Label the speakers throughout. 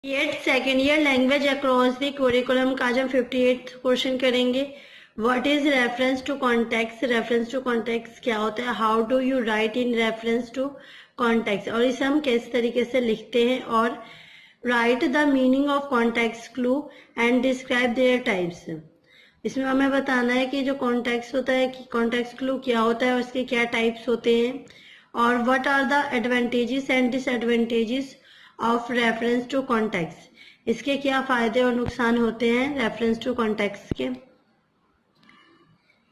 Speaker 1: Eight second year language across the curriculum का आज हम 58 क्वेश्चन करेंगे। What is reference to context? Reference to context क्या होता है? How do you write in reference to context, और इसे हम किस तरीके से लिखते हैं। और write the meaning of context clue and describe their types. इसमें हमें बताना है कि जो कॉन्टेक्स्ट होता है कि कॉन्टेक्स्ट क्लू क्या होता है और इसके क्या टाइप्स होते हैं, और what are the advantages and disadvantages of reference to context. इसके क्या फायदे और नुकसान होते हैं रेफरेंस टू कॉन्टेक्स्ट के।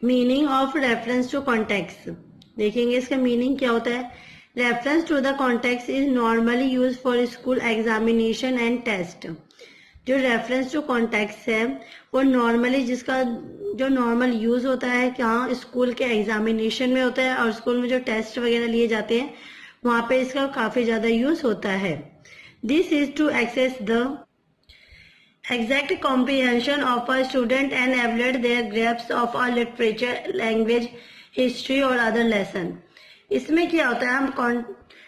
Speaker 1: Meaning of reference to context देखेंगे, इसका मीनिंग क्या होता है। Reference to the context is normally use for school examination and test. जो रेफरेंस टू कॉन्टेक्स्ट है वो नॉर्मली जिसका जो नॉर्मल यूज होता है कि हाँ स्कूल के एग्जामिनेशन में होता है और स्कूल में जो टेस्ट वगैरह लिए जाते हैं वहां पे इसका काफी ज्यादा यूज होता है। This is to access the exact comprehension of a student and evaluate their grasp of a literature, language, history और other lesson। इसमें क्या होता है, हम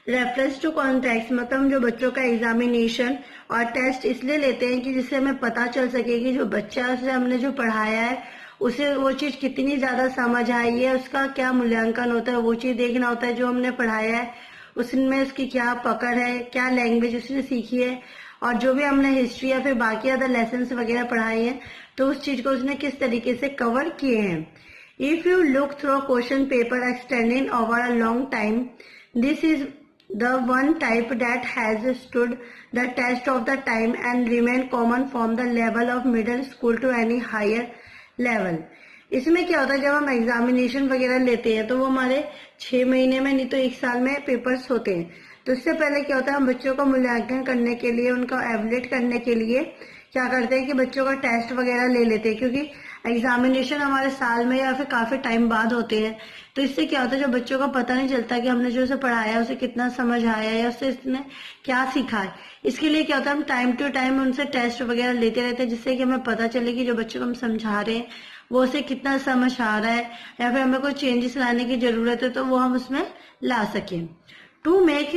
Speaker 1: रेफरेंस टू कॉन्टेक्स्ट मतलब जो बच्चों का एग्जामिनेशन और टेस्ट इसलिए लेते हैं कि जिससे हमें पता चल सके कि जो बच्चा उसे हमने जो पढ़ाया है उसे वो चीज कितनी ज्यादा समझ आई है, उसका क्या मूल्यांकन होता है, वो चीज देखना होता है। जो हमने पढ़ाया है उसमें उसकी क्या पकड़ है, क्या लैंग्वेज उसने सीखी है, और जो भी हमने हिस्ट्री या फिर बाकी अदर लेसन वगैरह पढ़ाए हैं तो उस चीज को उसने किस तरीके से कवर किए हैं। If you look through question paper extending over a long time, this is the one type that has stood the test of the time and remain common from the level of middle school to any higher level. इसमें क्या होता है, जब हम examination वगैरह लेते हैं तो वो हमारे 6 महीने में नहीं तो 1 साल में पेपर्स होते हैं। तो इससे पहले क्या होता है, हम बच्चों का मूल्यांकन करने के लिए, उनका एवलेट करने के लिए क्या करते हैं कि बच्चों का टेस्ट वगैरह ले लेते हैं, क्योंकि एग्जामिनेशन हमारे साल में या फिर काफी टाइम बाद होते हैं। तो इससे क्या होता है, जो बच्चों का पता नहीं चलता कि हमने जो उसे पढ़ाया है उसे कितना समझ आया है या उससे इसने क्या सीखा है। इसके लिए क्या होता है, हम टाइम टू टाइम उनसे टेस्ट वगैरह लेते रहते हैं, जिससे कि हमें पता चले कि जो बच्चों को हम समझा रहे हैं वो उसे कितना समझ आ रहा है, या फिर हमें कोई चेंजेस लाने की जरूरत है तो वो हम उसमें ला सकें। To make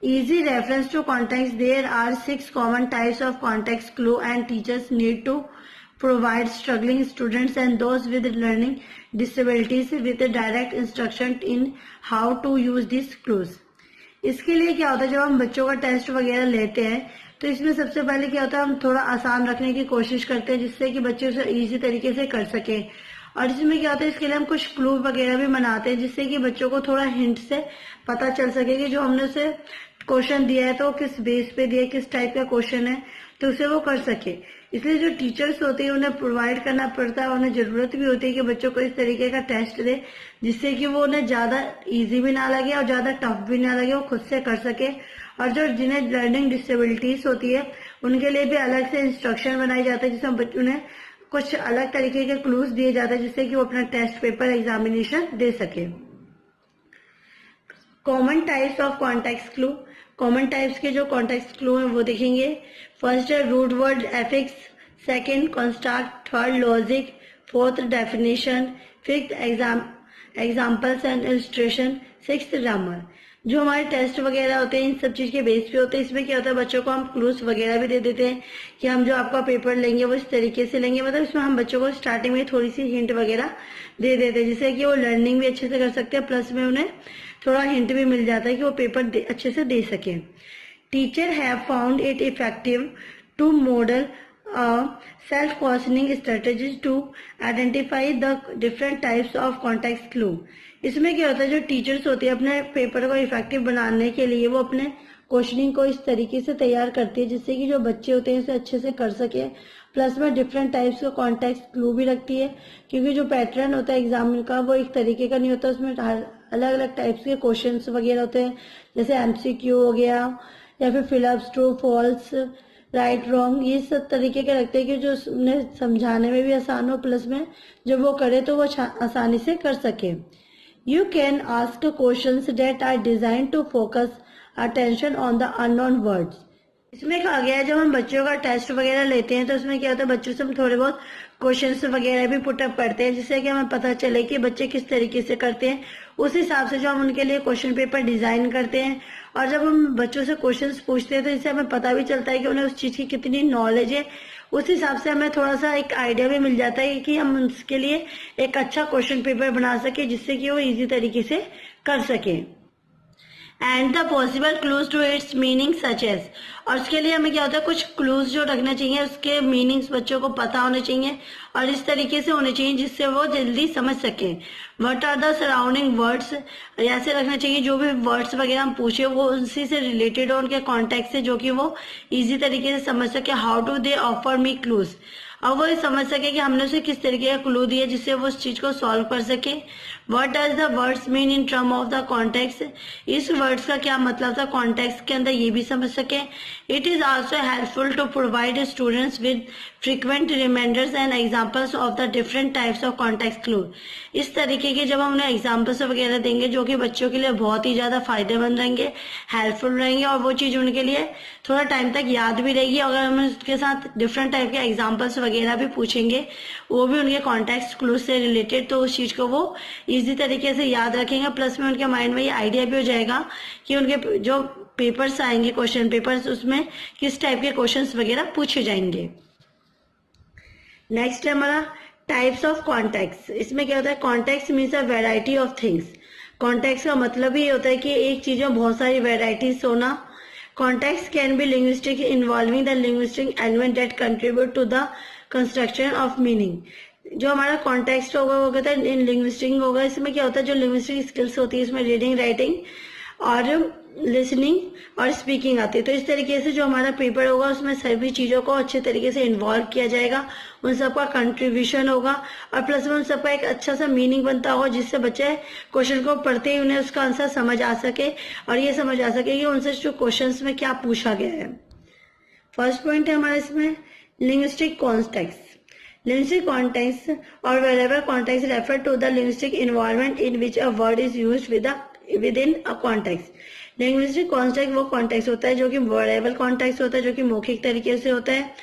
Speaker 1: easy reference to context, there are 6 common types of context clue and teachers need to provide struggling students and those with learning disabilities with a direct instruction in how to use these clues। इसके लिए क्या होता है, जब हम बच्चों का test वगैरह लेते हैं तो इसमें सबसे पहले क्या होता है, हम थोड़ा आसान रखने की कोशिश करते हैं जिससे कि बच्चे उसे इजी तरीके से कर सके। और इसमें क्या होता है, इसके लिए हम कुछ क्लू वगैरह भी बनाते हैं जिससे कि बच्चों को थोड़ा हिंट से पता चल सके कि जो हमने उसे क्वेश्चन दिया है तो किस बेस पे दिया है, किस टाइप का क्वेश्चन है, तो उसे वो कर सके। इसलिए जो टीचर्स होते हैं उन्हें प्रोवाइड करना पड़ता है, उन्हें जरूरत भी होती है कि बच्चों को इस तरीके का टेस्ट दे जिससे कि वो उन्हें ज्यादा इजी भी ना लगे और ज्यादा टफ भी ना लगे, वो खुद से कर सके। और जो जिन्हें लर्निंग डिसेबिलिटीज होती है उनके लिए भी अलग से इंस्ट्रक्शन बनाई जाती है, जिसमें उन्हें कुछ अलग तरीके के क्लूज दिए जाते हैं जिससे कि वो अपना टेस्ट पेपर एग्जामिनेशन दे सके। Common types of context clue. Common types के जो कॉन्टेक्स्ट क्लू हैं वो देखेंगे। फर्स्ट है root word affix, second construct, third logic, fourth definition, fifth examples and illustration, sixth grammar. जो हमारे टेस्ट वगैरह होते हैं इन सब चीज के बेस पे होते हैं। इसमें क्या होता है, बच्चों को हम क्लूज वगैरह भी दे देते हैं कि हम जो आपका पेपर लेंगे वो इस तरीके से लेंगे। मतलब इसमें हम बच्चों को स्टार्टिंग में थोड़ी सी हिंट वगैरह दे देते हैं जिससे कि वो लर्निंग भी अच्छे से कर सकते हैं, प्लस में उन्हें थोड़ा हिंट भी मिल जाता है कि वो पेपर अच्छे से दे सके। Teacher have found it effective to model self questioning strategies to identify the different types of context clue. इसमें क्या होता है, जो टीचर्स होते हैं अपने पेपर को इफेक्टिव बनाने के लिए वो अपने क्वेश्चनिंग को इस तरीके से तैयार करती है जिससे कि जो बच्चे होते हैं उसे अच्छे से कर सके, प्लस में डिफरेंट टाइप्स का कॉन्टेक्स्ट क्लू भी रखती है, क्योंकि जो पैटर्न होता है एग्जाम का वो एक तरीके का नहीं होता, उसमें अलग अलग टाइप्स के क्वेश्चंस वगैरह होते हैं, जैसे एमसीक्यू हो गया या फिर fill ups, true false, right wrong, ये सब तरीके के रखते हैं कि जो उन्हें समझाने में भी आसान हो, प्लस में जब वो करे तो वो आसानी से कर सके। You can ask questions that are designed to focus attention on the unknown words। इसमें कहा गया है जब हम बच्चों का टेस्ट वगैरह लेते हैं तो उसमें क्या होता है, बच्चों से हम थोड़े बहुत क्वेश्चंस वगैरह भी पुटअप करते हैं जिससे कि हमें पता चले कि बच्चे किस तरीके से करते हैं। उस हिसाब से जो हम उनके लिए क्वेश्चन पेपर डिजाइन करते हैं और जब हम बच्चों से क्वेश्चंस पूछते हैं तो इससे हमें पता भी चलता है कि उन्हें उस चीज की कितनी नॉलेज है। उस हिसाब से हमें थोड़ा सा एक आइडिया भी मिल जाता है कि हम उसके लिए एक अच्छा क्वेश्चन पेपर बना सके जिससे कि वो इजी तरीके से कर सके। And the possible clues to its meaning such as, और उसके लिए हमें क्या होता है, कुछ क्लूज जो रखना चाहिए, उसके मीनिंग्स बच्चों को पता होने चाहिए और इस तरीके से होने चाहिए जिससे वो जल्दी समझ सके। What are the surrounding words, ऐसे रखना चाहिए जो भी वर्ड्स वगैरह हम पूछे वो उसी से रिलेटेड हो, उनके कॉन्टेक्ट से, जो कि वो इजी तरीके से समझ सके। How do they offer me clues, अब वो ये समझ सके कि हमने उसे किस तरीके का क्लू दिया जिससे वो उस चीज को सॉल्व कर सके। What does the words mean in term of the context, इस वर्ड्स का क्या मतलब था कॉन्टेक्स्ट के अंदर, ये भी समझ सके। It is also helpful to provide students with frequent reminders and examples of the different types of context clue, इस तरीके के जब हम उन्हें एग्जाम्पल्स वगैरह देंगे जो कि बच्चों के लिए बहुत ही ज्यादा फायदेमंद रहेंगे, हेल्पफुल रहेंगे और वो चीज उनके लिए थोड़ा टाइम तक याद भी रहेगी। अगर हम उसके साथ डिफरेंट टाइप के एग्जाम्पल्स वगैरह भी पूछेंगे वो भी उनके कॉन्टेक्स्ट क्लू से रिलेटेड, तो उस चीज को वो इजी तरीके से याद रखेंगे। प्लस में उनके माइंड में ये आइडिया भी हो जाएगा कि उनके जो पेपर्स आएंगे, क्वेश्चन पेपर्स, उसमें किस टाइप के क्वेश्चंस वगैरह पूछे जाएंगे। नेक्स्ट है हमारा टाइप्स ऑफ कॉन्टेक्स्ट। इसमें क्या होता है, context means a variety of things. Context का मतलब ही होता है कि एक चीज में बहुत सारी वेराइटीज होना। Context can be linguistic involving the linguistic element that contribute to the construction of meaning. जो हमारा कॉन्टेक्स्ट होगा वो कहता है इन लिंग्विस्टिक होगा। इसमें क्या होता है, जो लिंग्विस्टिक स्किल्स होती है इसमें रीडिंग, राइटिंग और लिसनिंग और स्पीकिंग आती है। तो इस तरीके से जो हमारा पेपर होगा उसमें सभी चीजों को अच्छे तरीके से इन्वॉल्व किया जाएगा, उन सबका कंट्रीब्यूशन होगा और प्लस में उन सबका एक अच्छा सा मीनिंग बनता होगा जिससे बच्चे क्वेश्चन को पढ़ते ही उन्हें उसका आंसर समझ आ सके और ये समझ आ सके कि उनसे जो क्वेश्चन में क्या पूछा गया है। फर्स्ट पॉइंट है हमारा इसमें linguistic context. Linguistic context or wherever context refer to the linguistic environment in which a word is used within a context. Linguistic context वो context होता है जो कि variable context होता है, जो कि मौखिक तरीके से होता है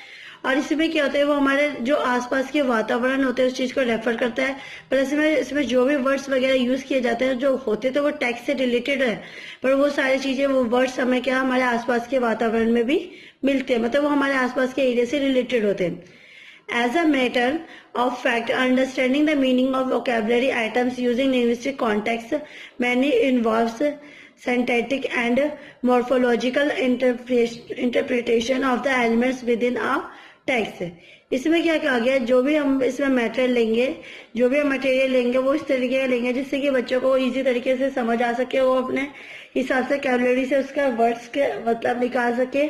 Speaker 1: और इसमें क्या होता है, वो हमारे जो आसपास के वातावरण होते हैं उस चीज को रेफर करता है। पर इसमें जो भी वर्ड्स वगैरह यूज किए जाते हैं जो होते तो वो टेक्स्ट से रिलेटेड है, पर वो सारी चीजें, वो वर्ड्स हमें क्या हमारे आसपास के वातावरण में भी मिलते हैं, मतलब वो हमारे आसपास के एरिया से रिलेटेड होते हैं। As a matter of fact, understanding the meaning of vocabulary items using linguistic context mainly involves syntactic and morphological interpretation of the elements within a text. इसमें क्या कहा गया, जो भी हम इसमें मटेरियल लेंगे, जो भी हम मटेरियल लेंगे वो इस तरीके का लेंगे जिससे कि बच्चों को इजी तरीके से समझ आ सके, वो अपने हिसाब से कैबुलरी से उसका वर्ड्स के मतलब निकाल सके,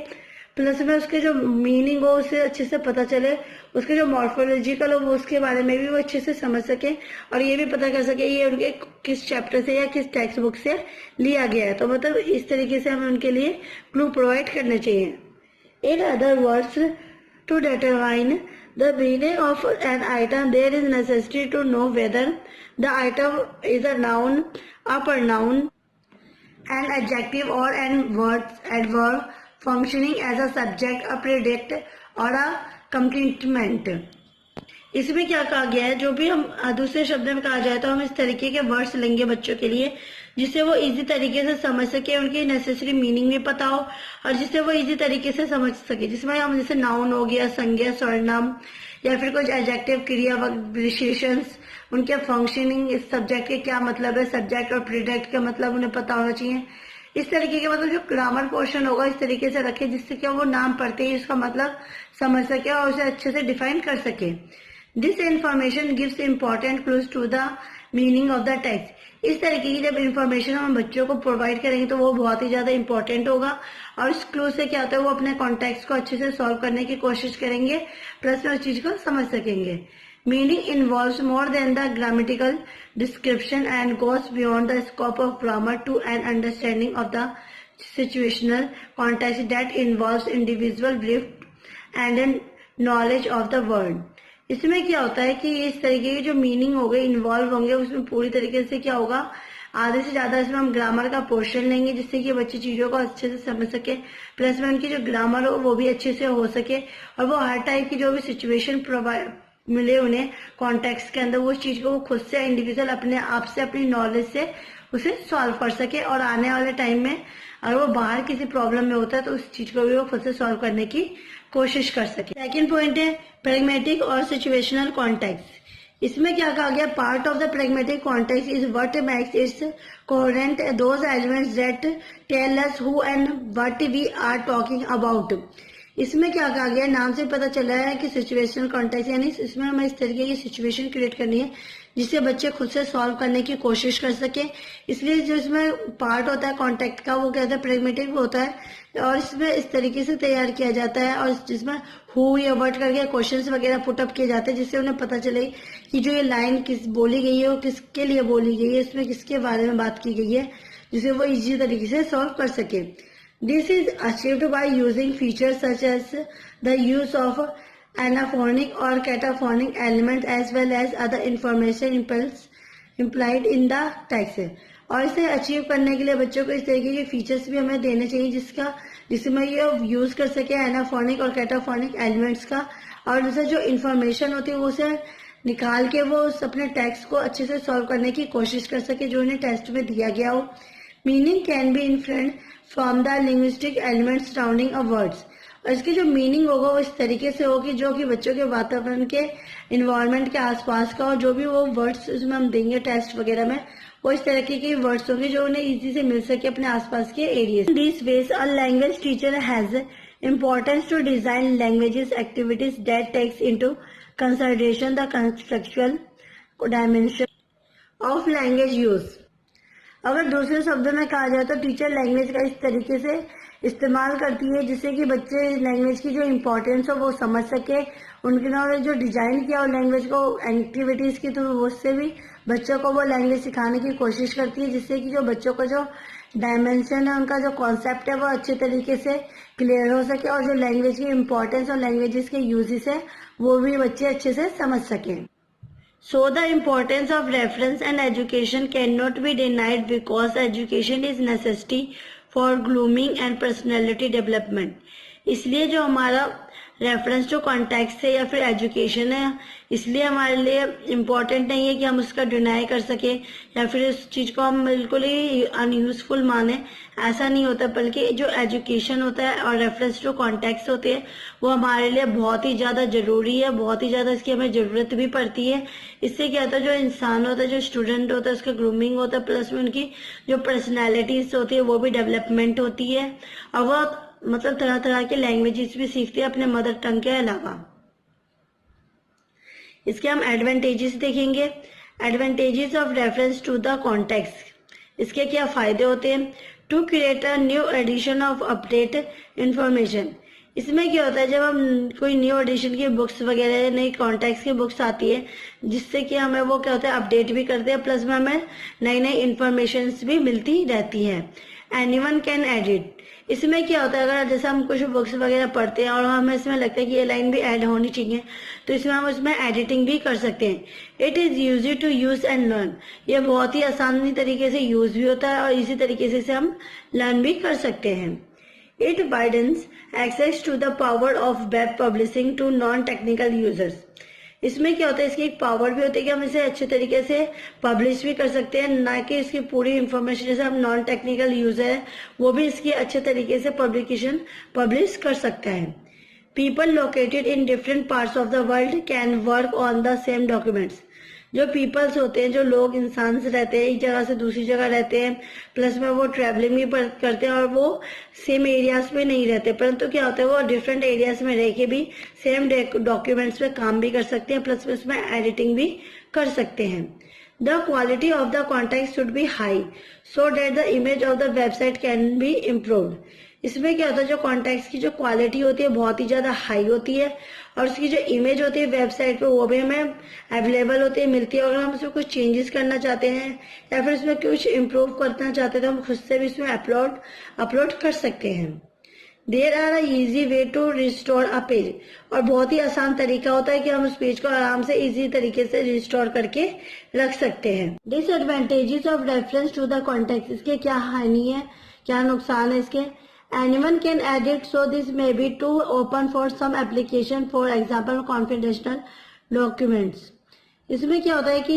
Speaker 1: प्लस में उसके जो मीनिंग हो उसे अच्छे से पता चले, उसके जो मॉर्फोलॉजिकल हो वो उसके बारे में भी वो अच्छे से समझ सके और ये भी पता कर सके ये उनके किस चैप्टर से या किस टेक्स्ट बुक से लिया गया है। तो मतलब इस तरीके से हमें उनके लिए क्लू प्रोवाइड करने चाहिए। In other words, to determine the meaning of an item there is necessity to know whether the item is a noun, a pronoun, an adjective or an adverb functioning as a subject, a predicate or a complement। इसमें क्या कहा गया है, जो भी हम दूसरे शब्द में कहा जाए तो हम इस तरीके के वर्ड्स लेंगे बच्चों के लिए जिससे वो इजी तरीके से समझ सके, उनकी नेसेसरी मीनिंग भी पता हो और जिससे वो इजी तरीके से समझ सके। जिसमें हम जैसे नाउन हो गया, संज्ञा, सर्वनाम या फिर कुछ एडजेक्टिव, क्रिया, विशेषण, उनके फंक्शनिंग, इस सब्जेक्ट के क्या मतलब है, सब्जेक्ट और प्रेडिकेट का मतलब उन्हें पता होना चाहिए। इस तरीके के मतलब जो ग्रामर पोर्शन होगा इस तरीके से रखे जिससे कि वो नाम पढ़ते ही उसका मतलब समझ सके और उसे अच्छे से डिफाइन कर सके। This information gives important clues to the meaning of the text. इस तरीके की जब इन्फॉर्मेशन हम बच्चों को प्रोवाइड करेंगे तो वो बहुत ही ज्यादा इंपॉर्टेंट होगा और इस क्लू से क्या होता है, वो अपने कॉन्टेक्स्ट को अच्छे से सॉल्व करने की कोशिश करेंगे, प्लस में उस चीज को समझ सकेंगे। Meaning involves more than the grammatical description and goes beyond the scope of grammar to an understanding of the situational context that involves individual belief and a knowledge of the word। इसमें क्या होता है कि इस तरीके की जो meaning हो गई इन्वॉल्व होंगे उसमें पूरी तरीके से क्या होगा, आधे से ज्यादा इसमें हम ग्रामर का पोर्शन लेंगे जिससे कि बच्चे चीजों को अच्छे से समझ सके, प्लस में उनकी जो ग्रामर हो वो भी अच्छे से हो सके और वो हर टाइप की जो भी सिचुएशन प्रोवाइड मिले उन्हें कॉन्टेक्स्ट के अंदर वो चीज को वो खुद से इंडिविजुअल अपने आप से अपनी नॉलेज से उसे सॉल्व कर सके और आने वाले टाइम में अगर वो बाहर किसी प्रॉब्लम में होता है तो उस चीज को भी वो खुद से सॉल्व करने की कोशिश कर सके। सेकेंड पॉइंट है प्रैग्मेटिक और सिचुएशनल कॉन्टेक्स्ट। इसमें क्या कहा गया, part of the pragmatic context is what makes its coherent those elements that tell us who and what we are talking about. इसमें क्या कहा गया, नाम से पता चला है कि सिचुएशनल कॉन्टेक्स्ट यानी इसमें हमें इस तरीके की सिचुएशन क्रिएट करनी है जिससे बच्चे खुद से सॉल्व करने की कोशिश कर सके। इसलिए जो इसमें पार्ट होता है कॉन्टेक्ट का वो कहते हैं प्रैग्मेटिक होता है और इसमें इस तरीके से तैयार किया जाता है और जिसमें हु या व्हाट करके क्वेश्चंस वगैरह पुटअप किए जाते हैं जिससे उन्हें पता चले कि जो ये लाइन किस बोली गई है वो किसके लिए बोली गई है, इसमें किसके बारे में बात की गई है, जिसे वो इजी तरीके से सॉल्व कर सके। This is achieved by using features such as the use of anaphonic or cataphonic element as well as other information implied in the text। और इसे अचीव करने के लिए बच्चों को इस तरीके के फीचर्स भी हमें देने चाहिए जिसमें ये यूज कर सके एनाफोनिक और कैटाफोनिक एलिमेंट्स का, और जैसे जो इन्फॉर्मेशन होती है वो उसे निकाल के वो अपने टेक्स्ट को अच्छे से सॉल्व करने की कोशिश कर सके जो उन्हें टेस्ट में दिया गया हो। Meaning can be inferred from the linguistic elements surrounding a words. और इसकी जो मीनिंग होगा वो इस तरीके से होगी जो कि बच्चों के वातावरण के इन्वायरमेंट के आसपास का, और जो भी वो वर्ड्स उसमें हम देंगे टेस्ट वगैरह में वो इस तरीके के वर्ड्स होंगे जो उन्हें इजी से मिल सके अपने आसपास के area. This ways a language teacher has importance to design languages activities that takes into consideration the contextual dimension of language use. अगर दूसरे शब्दों में कहा जाए तो टीचर लैंग्वेज का इस तरीके से इस्तेमाल करती है जिससे कि बच्चे लैंग्वेज की जो इम्पोर्टेंस हो वो समझ सके, उनके नॉलेज जो डिजाइन किया हो लैंग्वेज को एक्टिविटीज की तो उससे भी बच्चों को वो लैंग्वेज सिखाने की कोशिश करती है जिससे कि जो बच्चों का जो डायमेंशन है उनका जो कॉन्सेप्ट है वो अच्छे तरीके से क्लियर हो सके और जो लैंग्वेज की इम्पोर्टेंस और लैंग्वेजेस के यूजेस है वो भी बच्चे अच्छे से समझ सकें। So the importance of reference and education cannot be denied because education is necessity for grooming and personality development। इसलिए जो हमारा रेफरेंस जो कॉन्टेक्स्ट है या फिर एजुकेशन है इसलिए हमारे लिए इम्पोर्टेंट नहीं है कि हम उसका डिनाई कर सके या फिर इस चीज को हम बिल्कुल ही अनयूजफुल माने, ऐसा नहीं होता, बल्कि जो एजुकेशन होता है और रेफरेंस जो कॉन्टेक्स्ट होते हैं वो हमारे लिए बहुत ही ज्यादा जरूरी है, बहुत ही ज्यादा इसकी हमें जरूरत भी पड़ती है। इससे क्या होता है जो इंसान होता है, जो स्टूडेंट होता है उसका ग्रूमिंग होता है, प्लस में उनकी जो पर्सनैलिटीज होती है वो भी डेवलपमेंट होती है और वो मतलब तरह तरह के लैंग्वेजेस भी सीखते हैं अपने मदर टंग के अलावा। इसके हम एडवांटेजेस देखेंगे। Advantages of reference to the context, इसके क्या फायदे होते हैं। To create a new edition of update information. इसमें क्या होता है जब हम कोई न्यू एडिशन की बुक्स वगैरह नई कॉन्टेक्स्ट की बुक्स आती है जिससे कि हमें वो क्या होता है अपडेट भी करते हैं, प्लस में हमें नई नई इंफॉर्मेशन भी मिलती रहती है। Anyone can edit. इसमें क्या होता है अगर जैसे हम कुछ बुक्स वगैरह पढ़ते हैं और हमें इसमें लगता है कि ये लाइन भी ऐड होनी चाहिए तो इसमें हम उसमें एडिटिंग भी कर सकते हैं। It is easy to use and learn. ये बहुत ही आसानी तरीके से यूज भी होता है और इसी तरीके से हम लर्न भी कर सकते हैं। It widens access to the power of web publishing to non technical users. इसमें क्या होता है इसकी एक पावर भी होती है कि हम इसे अच्छे तरीके से पब्लिश भी कर सकते हैं, ना कि इसकी पूरी इंफॉर्मेशन जैसे हम नॉन टेक्निकल यूजर है वो भी इसकी अच्छे तरीके से पब्लिकेशन पब्लिश कर सकता है। People located in different parts of the world can work on the same documents. जो पीपल्स होते हैं, जो लोग इंसान से रहते हैं, एक जगह से दूसरी जगह रहते हैं, प्लस में वो ट्रैवलिंग भी करते हैं और वो सेम एरियाज में नहीं रहते, परंतु क्या होता है वो डिफरेंट एरियाज में रह के भी सेम डॉक्यूमेंट्स पे काम भी कर सकते हैं, प्लस में उसमें एडिटिंग भी कर सकते हैं। The quality of the context should be high so that the image of the website can be improved. इसमें क्या होता है जो कॉन्टेक्स्ट की जो क्वालिटी होती है बहुत ही ज्यादा हाई होती है और उसकी जो इमेज होती है वेबसाइट पे वो भी हमें अवेलेबल होती है, मिलती है। और हम उसमें कुछ चेंजेस करना चाहते हैं या फिर उसमें कुछ इम्प्रूव करना चाहते हैं तो हम खुद से भी इसमें अपलोड कर सकते हैं। There are easy way to restore a page. और बहुत ही आसान तरीका होता है कि हम उस पेज को आराम से इजी तरीके से रिस्टोर करके रख सकते हैं। Disadvantages of reference to the context, इसके क्या हानि है, क्या नुकसान है इसके। Anyone can edit, so this may be too open for some application, for example confidential documents। इसमें क्या होता है कि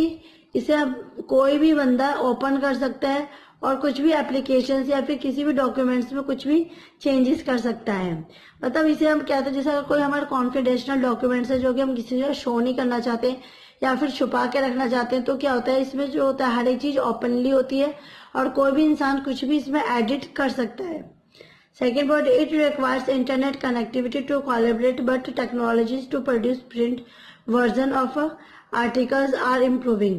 Speaker 1: इसे अब कोई भी बंदा ओपन कर सकता है और कुछ भी एप्लीकेशन या फिर किसी भी डॉक्यूमेंट्स में कुछ भी चेंजेस कर सकता है। मतलब इसे हम कहते हैं जैसे अगर कोई हमारे कॉन्फिडेंशियल डॉक्यूमेंट्स है जो कि हम किसी से शो नहीं करना चाहते या फिर छुपा के रखना चाहते हैं, तो क्या होता है इसमें जो होता है हर एक चीज ओपनली होती है और कोई भी इंसान कुछ भी इसमें एडिट कर सकता है। Second point, it requires internet connectivity to collaborate, but technologies to produce print version of articles are improving.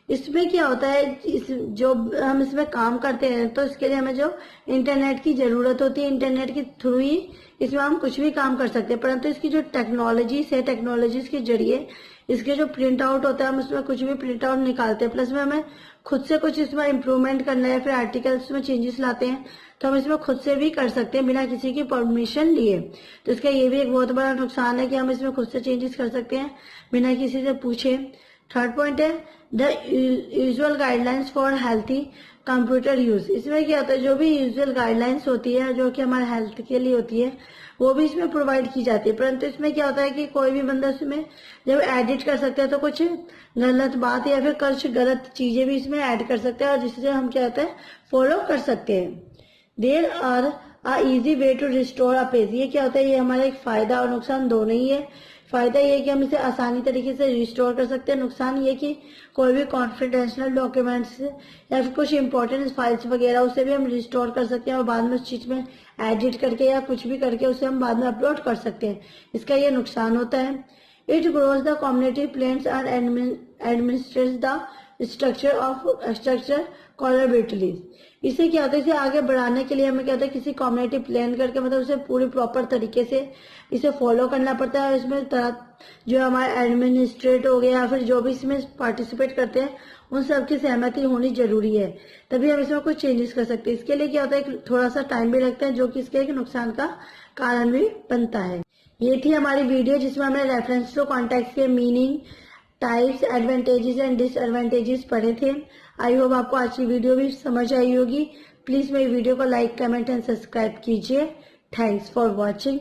Speaker 1: इसमें क्या होता है जो हम इसमें काम करते हैं तो इसके लिए हमें जो इंटरनेट की जरूरत होती है, इंटरनेट के थ्रू ही इसमें हम कुछ भी काम कर सकते हैं, परंतु इसकी जो टेक्नोलॉजीज है, टेक्नोलॉजीज के जरिए इसके जो प्रिंट आउट होता है हम उसमें कुछ भी प्रिंट आउट निकालते हैं, प्लस में हमें खुद से कुछ इसमें इम्प्रूवमेंट करना है, फिर आर्टिकल्स में चेंजेस लाते हैं तो हम इसमें खुद से भी कर सकते हैं बिना किसी की परमिशन लिए। तो इसका ये भी एक बहुत बड़ा नुकसान है कि हम इसमें खुद से चेंजेस कर सकते हैं बिना किसी से पूछे। थर्ड पॉइंट है the usual guidelines for healthy computer use. इसमें क्या होता है जो भी यूजुअल गाइडलाइंस होती है जो कि हमारे हेल्थ के लिए होती है वो भी इसमें प्रोवाइड की जाती है, परंतु इसमें क्या होता है कि कोई भी बंदा इसमें जब एडिट कर सकता है तो कुछ गलत बात या फिर कुछ गलत चीजें भी इसमें ऐड कर सकते हैं और जिससे हम क्या होता है फॉलो कर सकते हैं। There are a easy way to restore a page. ये क्या होता है, ये हमारा एक फायदा और नुकसान दोनों ही है। फायदा ये है कि हम इसे आसानी तरीके से रिस्टोर कर सकते हैं, नुकसान ये कि कोई भी कॉन्फिडेंशियल डॉक्यूमेंट्स या फिर कुछ इंपॉर्टेंट फाइल्स वगैरह उसे भी हम रिस्टोर कर सकते हैं और बाद में उस चीज में एडिट करके या कुछ भी करके उसे हम बाद में अपलोड कर सकते हैं। इसका ये नुकसान होता है। It grows the community plans and administrates the structure collaboratively. इसे क्या होता है, इसे आगे बढ़ाने के लिए हमें क्या होता है किसी कम्युनिटी प्लान करके मतलब उसे पूरी प्रॉपर तरीके से इसे फॉलो करना पड़ता है। इसमें जो हमारे एडमिनिस्ट्रेट हो गया या फिर जो भी इसमें पार्टिसिपेट करते हैं उन सबकी सहमति होनी जरूरी है, तभी हम इसमें कुछ चेंजेस कर सकते हैं। इसके लिए क्या होता है थोड़ा सा टाइम भी लगता है जो कि इसके एक नुकसान का कारण भी बनता है। ये थी हमारी वीडियो जिसमें हमने रेफरेंस टू कॉन्टेक्स्ट के meaning, types, advantages and disadvantages पढ़े थे। आई होप आपको आज की वीडियो भी समझ आई होगी। प्लीज मेरी वीडियो को लाइक, कमेंट एंड सब्सक्राइब कीजिए। Thanks for watching.